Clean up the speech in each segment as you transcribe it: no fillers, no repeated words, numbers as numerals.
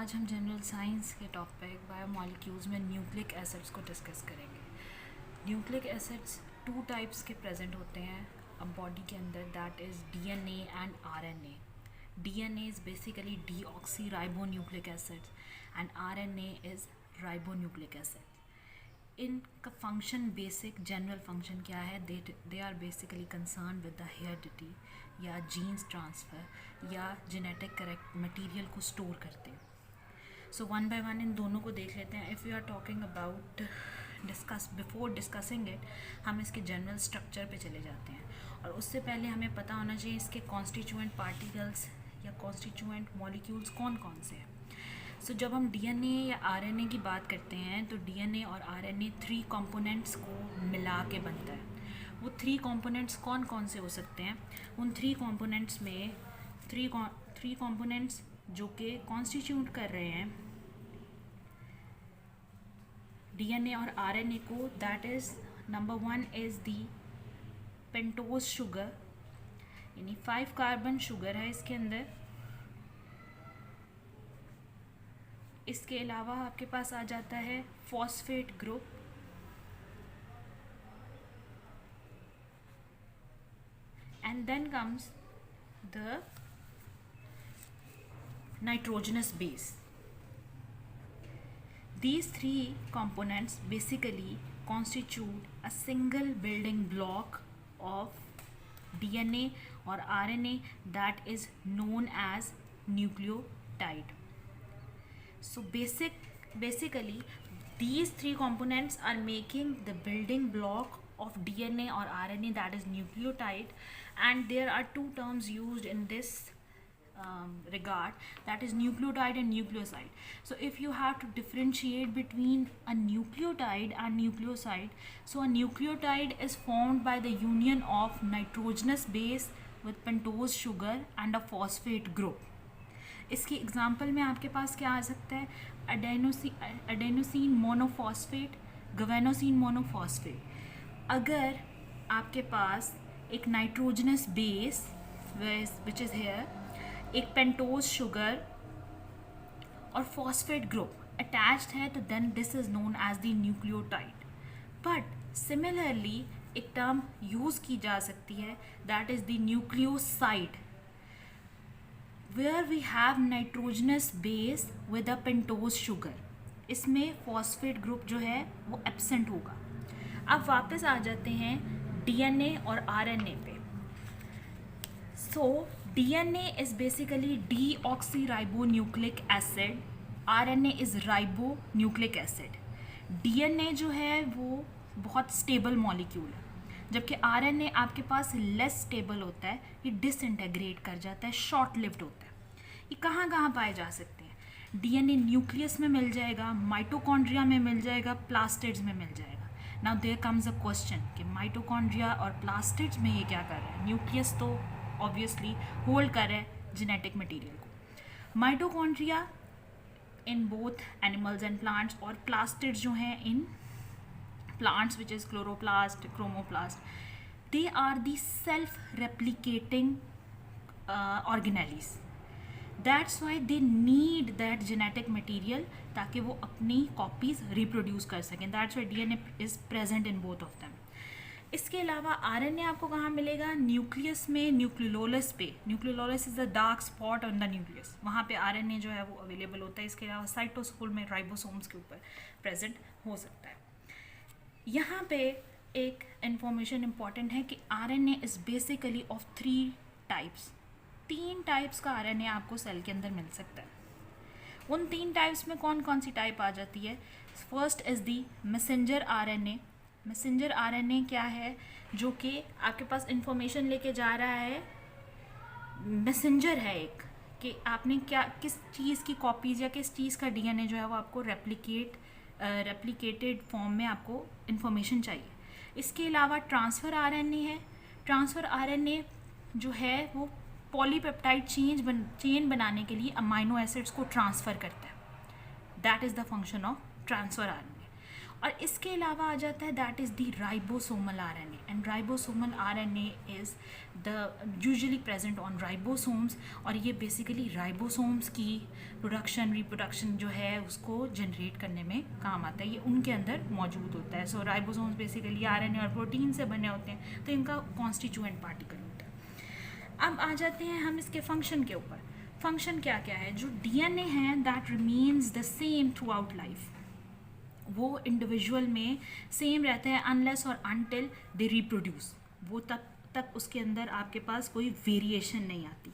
आज हम general science के टॉपिक बायोमॉलिक्यूल्स में न्यूक्लिक एसिड्स को डिस्कस करेंगे। न्यूक्लिक एसिड्स टू टाइप्स के प्रेजेंट होते हैं अब बॉडी के अंदर, that is DNA and RNA. DNA is basically deoxy ribonucleic acids and RNA is ribonucleic acid. इनका फंक्शन, बेसिक जनरल फंक्शन क्या है? They are basically concern with the heredity या जीन्स ट्रांसफ़र या जेनेटिक करेक्ट मटेरियल को store करते हैं। So one by one in दोनों को देख लेते हैं। If you are talking about before discussing it, हम इसके जनरल स्ट्रक्चर पे चले जाते हैं और उससे पहले हमें पता होना चाहिए इसके कॉन्स्टिट्यूएंट पार्टिकल्स या कॉन्स्टिट्यूएंट मॉलिक्यूल्स कौन कौन से हैं। सो जब हम डीएनए या आरएनए की बात करते हैं तो डीएनए और आरएनए 3 कंपोनेंट्स को मिला के बनता है। वो 3 कंपोनेंट्स कौन कौन से हो सकते हैं? उन 3 कंपोनेंट्स में 3 कंपोनेंट्स जो कि कॉन्स्टिट्यूट कर रहे हैं डीएनए और आरएनए को, that is number 1 is the pentose sugar, यानी 5 कार्बन शुगर है इसके अंदर। इसके अलावा आपके पास आ जाता है phosphate group, and then comes the nitrogenous base. These 3 components basically constitute a single building block of DNA or RNA that is known as nucleotide. So basically these 3 components are making the building block of DNA or RNA, that is nucleotide, and there are 2 terms used in this regard, that is nucleotide and nucleoside. So if you have to differentiate between a nucleotide and nucleoside, so a nucleotide is formed by the union of nitrogenous base with pentose sugar and a phosphate group. इसकी example में आपके पास क्या आ सकता है? Adenosine monophosphate, guanosine monophosphate. अगर आपके पास एक nitrogenous base which is here, एक पेंटोज शुगर और फॉस्फेट ग्रुप अटैच्ड है, तो then this is known as the nucleotide. But similarly एक टर्म यूज़ की जा सकती है, that is the nucleoside, where we have nitrogenous base with a pentose sugar. इसमें फॉस्फेट ग्रुप जो है वो एब्सेंट होगा। अब वापस आ जाते हैं डीएनए और आरएनए पे। So DNA is basically deoxyribonucleic acid, RNA is ribonucleic acid. DNA जो है वो बहुत स्टेबल मॉलिक्यूल है, जबकि आरएनए आपके पास लेस स्टेबल होता है, ये डिसइंटेग्रेट कर जाता है, शॉर्ट लिव्ड होता है। ये कहाँ कहाँ पाए जा सकते हैं? डीएनए न्यूक्लियस में मिल जाएगा, माइटोकॉन्ड्रिया में मिल जाएगा, प्लास्टिड्स में मिल जाएगा। Now there comes a question कि माइटोकॉन्ड्रिया और प्लास्टिड्स में ये क्या कर रहा है? न्यूक्लियस तो ऑब्वियसली होल्ड कर रहा है जेनेटिक मटेरियल को। Mitochondria in both animals and plants, और प्लास्टिड्स जो हैं इन plants, which is chloroplast, chromoplast, they are the self-replicating organelles. That's why they need that genetic material ताकि वो अपनी copies reproduce कर सकें. That's why DNA is present in both of them. इसके अलावा RNA आपको कहाँ मिलेगा? न्यूक्लियस में, न्यूक्लियोलस पे। Nucleolus is the dark spot on the nucleus, वहाँ पे RNA जो है वो अवेलेबल होता है। इसके अलावा साइटोस्कोल में राइबोसोम्स के ऊपर प्रेजेंट हो सकता है। यहाँ पे एक इन्फॉर्मेशन इम्पॉर्टेंट है कि RNA is basically of 3 types. 3 types का आरएनए आपको सेल के अंदर मिल सकता है। उन 3 टाइप्स में कौन कौन सी टाइप आ जाती है? First is the messenger RNA. Messenger RNA क्या है? जो कि आपके पास इंफॉर्मेशन लेके जा रहा है, मैसेंजर है एक, कि आपने क्या, किस चीज़ की कॉपीज़ या किस चीज़ का डीएनए जो है वो आपको रेप्लिकेटेड फॉर्म में आपको इन्फॉर्मेशन चाहिए। इसके अलावा ट्रांसफ़र आरएनए है। ट्रांसफ़र आरएनए जो है वो पॉलीपेप्टाइड चेन बनाने के लिए अमाइनो एसिड्स को ट्रांसफ़र करता है। That is the function of transfer RNA. और इसके अलावा आ जाता है that is the ribosomal RNA, and ribosomal RNA is the usually present on ribosomes, और ये बेसिकली राइबोसोम्स की प्रोडक्शन रिप्रोडक्शन जो है उसको जनरेट करने में काम आता है, ये उनके अंदर मौजूद होता है। सो राइबोसोम्स बेसिकली आरएनए और प्रोटीन से बने होते हैं, तो इनका कॉन्स्टिट्यूएंट पार्टिकल होता है। अब आ जाते हैं हम इसके फंक्शन के ऊपर। फंक्शन क्या क्या है? जो डीएनए है that remains the same through out life, वो इंडिविजुअल में सेम रहता है अनलेस और अनटिल दे रिप्रोड्यूस, वो तब तक उसके अंदर आपके पास कोई वेरिएशन नहीं आती।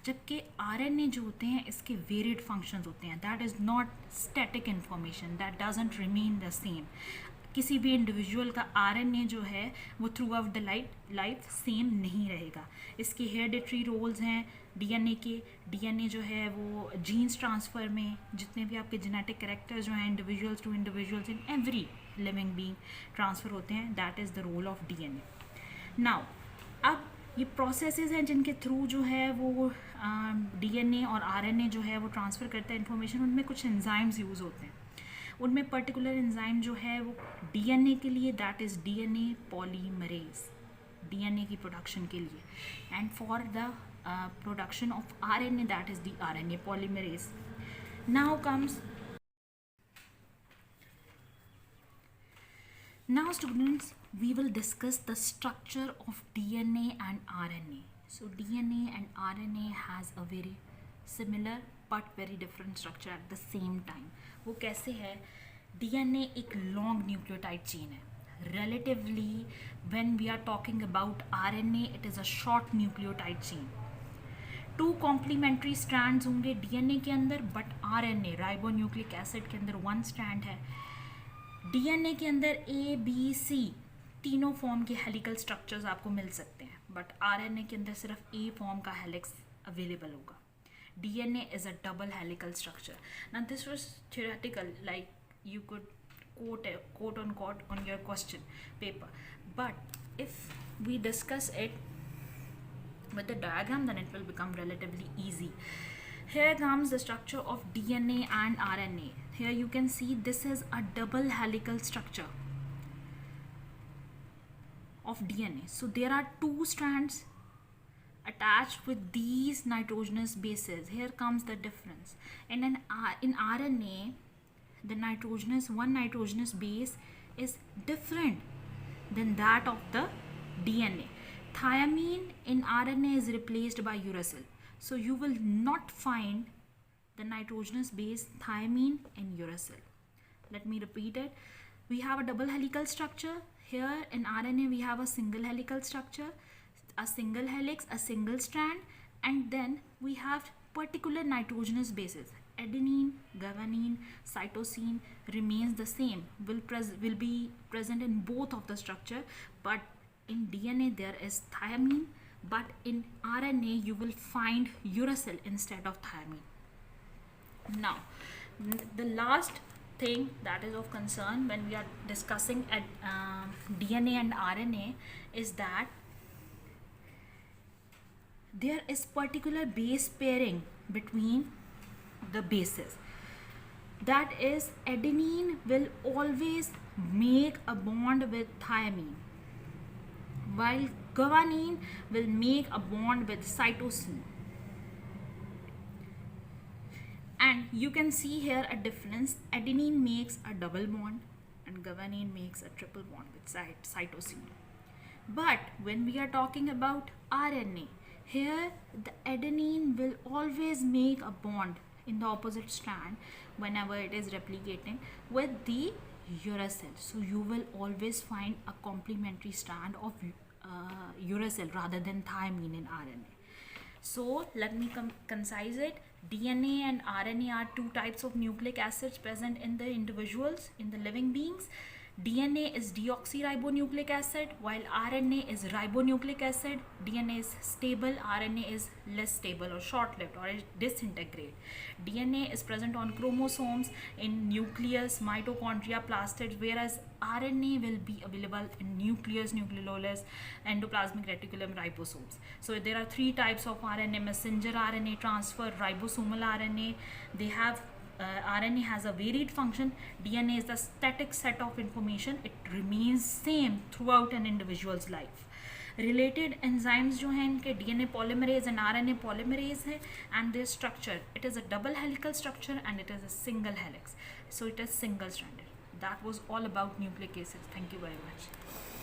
जबकि आरएनए जो होते हैं इसके वेरिड फंक्शंस होते हैं, that is not static information, that doesn't remain the same. किसी भी इंडिविजुअल का आरएनए जो है वो through out the life same नहीं रहेगा। इसके हेरिडिटरी रोल्स हैं डीएनए के। डीएनए जो है वो जीन्स ट्रांसफ़र में जितने भी आपके जेनेटिक कैरेक्टर्स जो हैं individuals to individuals in every living being transfer होते हैं, that is the role of DNA. Now अब ये प्रोसेसेस हैं जिनके थ्रू जो है वो डीएनए और आरएनए जो है वो ट्रांसफ़र करता है इन्फॉर्मेशन। उनमें कुछ एंजाइम्स यूज़ होते हैं, उनमें पर्टिकुलर एंजाइम जो है वो डीएनए के लिए that is DNA polymerase, DNA की प्रोडक्शन के लिए, and for the production of RNA that is the RNA polymerase. Now students, we will discuss the structure of DNA and RNA. So DNA and RNA has a very similar but very different structure at the same time. वो कैसे है? DNA एक long nucleotide chain है. Relatively, when we are talking about RNA, it is a short nucleotide chain. 2 complementary strands होंगे DNA के अंदर, but RNA ribonucleic acid के अंदर 1 स्ट्रैंड है। डीएनए के अंदर ए बी सी तीनों फॉर्म के हेलिकल स्ट्रक्चर्स आपको मिल सकते हैं, बट आरएनए के अंदर सिर्फ ए फॉर्म का हेलिक्स अवेलेबल होगा। DNA is a double helical structure. Now this was theoretical, like you could quote on your question paper, but if we discuss it with the diagram, then it will become relatively easy. Here comes the structure of DNA and RNA. Here you can see this is a double helical structure of DNA. So there are 2 strands attached with these nitrogenous bases. Here comes the difference. And in RNA, the one nitrogenous base is different than that of the DNA. Thiamine in RNA is replaced by uracil. So you will not find the nitrogenous base thiamine in uracil. Let me repeat it. We have a double helical structure. Here in RNA we have a single helical structure, a single helix, a single strand, and then we have particular nitrogenous bases. Adenine, guanine, cytosine remains the same, will be present in both of the structure, but in DNA there is thiamine, but in RNA you will find uracil instead of thiamine. Now the last thing that is of concern when we are discussing at DNA and RNA is that there is particular base pairing between the bases. That is, adenine will always make a bond with thiamine, while guanine will make a bond with cytosine. And you can see here a difference. Adenine makes a double bond and guanine makes a triple bond with cytosine. But when we are talking about RNA, here the adenine will always make a bond in the opposite strand whenever it is replicating with the uracil. So you will always find a complementary strand of uracil rather than thiamine in RNA. So let me concise it. DNA and RNA are 2 types of nucleic acids present in the individuals, in the living beings. DNA is deoxyribonucleic acid, while RNA is ribonucleic acid. DNA is stable, RNA is less stable or short-lived or disintegrate. DNA is present on chromosomes, in nucleus, mitochondria, plastids, whereas RNA will be available in nucleus, nucleolus, endoplasmic reticulum, ribosomes. So there are 3 types of RNA: messenger RNA, transfer, ribosomal RNA. They have RNA has a varied function. DNA is the static set of information. It remains same throughout an individual's life. Related enzymes जो हैं इनके DNA polymerase and RNA polymerase है, and their structure, it is a double helical structure and it is a single helix, so it is single stranded. That was all about nucleic acids. Thank you very much.